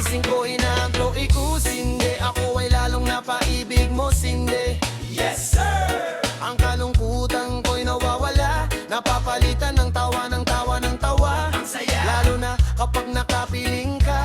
gising ko inaangklo iko Sinde, ako ay lalong napaibig mo Sinde. Yes sir! Ang kalungkutan ko'y nawawala, napapalitan ng tawa ng tawa ng tawa. Ang saya! Lalo na kapag nakapiling ka,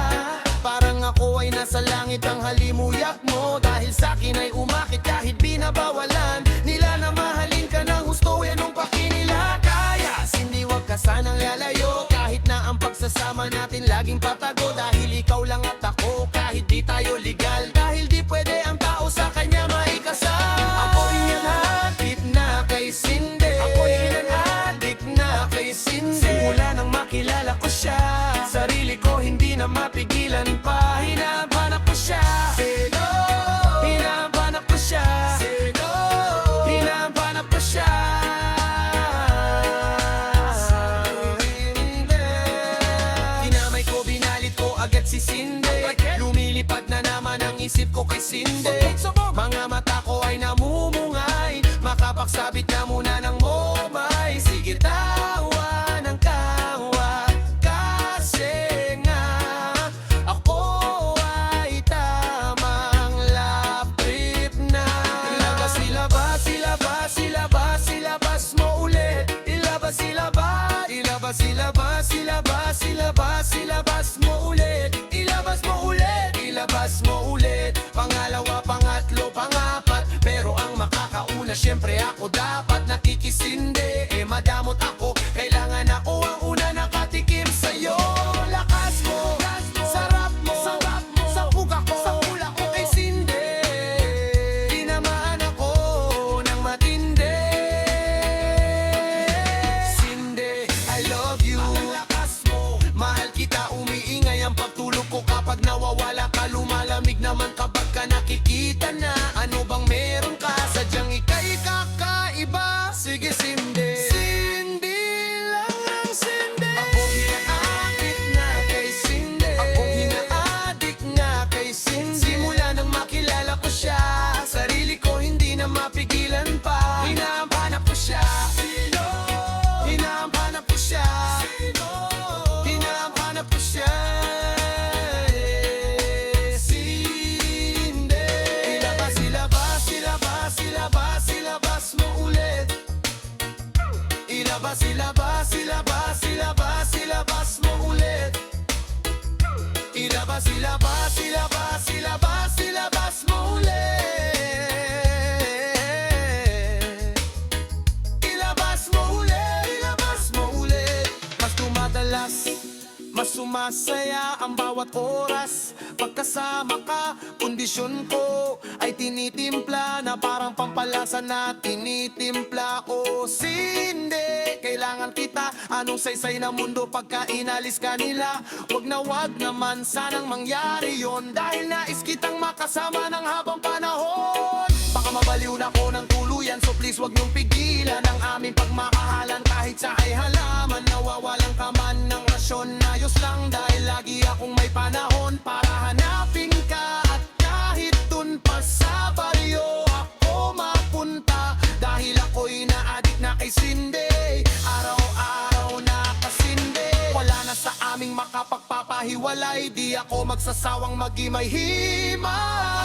parang ako ay nasa langit ang halimuyak mo. Dahil sa'kin ay umakit kahit binabawalan nila na mahalin ka ng husto. Yan ang pakinila kaya Sindi, wag ka sanang lalayo. Kahit na ang pagsasama natin laging patago. Dahil ikaw lang at ako kahit di tayo legal. Dahil di pwede ang tao sa kanya maikasal. Ako'y nanatip na kay Sindi, ako'y nanatip na kay Sindi. Simula nang makilala ko siya, sarili ko hindi na mapigilan pa. Hinahanap ko siya, Sino? Hinahanap ko siya, Sino? Hinahanap ko siya. Kinamay ko, binalit ko agad si Sindi. Lumilipad na naman ang isip ko kay Sindi. Mga mata ko ay namumungay, makapagsabit na muna ng momay. Sige, tawa ng tawa, kasi nga ako ay tamang love trip na. Ilabas, ilabas, ilabas, ilabas, ilabas mo ulit. Ilabas, ilabas, ilabas, ilabas, ilabas, ilabas, ilabas mo ulit. Ilabas mo ulit, ilabas mo ulit. Pangalawa, pangatlo, pangapat, pero ang makakauna syempre ako dapat. Nakikisindi, madamot ako, kailangan ako ang una nakatikim sa'yo. Lakas mo, sarap mo, sa puka ko, kay Sindi. Tinamaan ako ng matindi. Sindi, I love you. Ang lakas mo, mahal kita, umiingay ang pagtulog ko. Kapag nawawala ka, lumalamig naman kapag ka nakikita na. Ano bang meron ka, sadyang ika'y kakaiba. Sige Sindi, Sindi lang ang Sindi. Ako hinaadik na kay Sindi, ako hinaadik na kay Sindi. Simula nang makilala ko siya, sarili ko hindi na mapigilan pa. Hinahanap ko siya, Sino? Hinahanap ko siya, Sino? Hinahanap ko siya. Sindi, ilabas, ilabas, ilabas, ilabas, ilabas mo ulit. Ilabas, ilabas, ilabas, ilabas, ilabas mo ulit. Ilabas, ilabas, ilabas, ilabas, ilabas mo ulit. Ilabas mo ulit, ilabas mo ulit. Mas dumadalas, mas sumasaya ang bawat oras. Pagkasama ka, kondisyon ko ay tinitimpla na parang pampalasa na tinitimpla. O Sindi, kailangan kita. Anong saysay na mundo pagka inalis ka nila? Wag na wag naman sanang mangyari yon, dahil nais kitang makasama ng habang panahon. Baka mabaliw na ko ng tuluyan, so please wag niyong pigilan ang aming pagmamahalan. Kahit sa ay halaman, nawawalan ka man ng rasyon. Ayos lang dahil lagi akong may panahon para hanapin ka. At kahit dun pa sa baryo ako mapunta, dahil ako'y naadik na kay Sindi. Araw-araw nakasindi, wala na sa aming makapagpapahiwalay. Di ako magsasawang magimay-himay.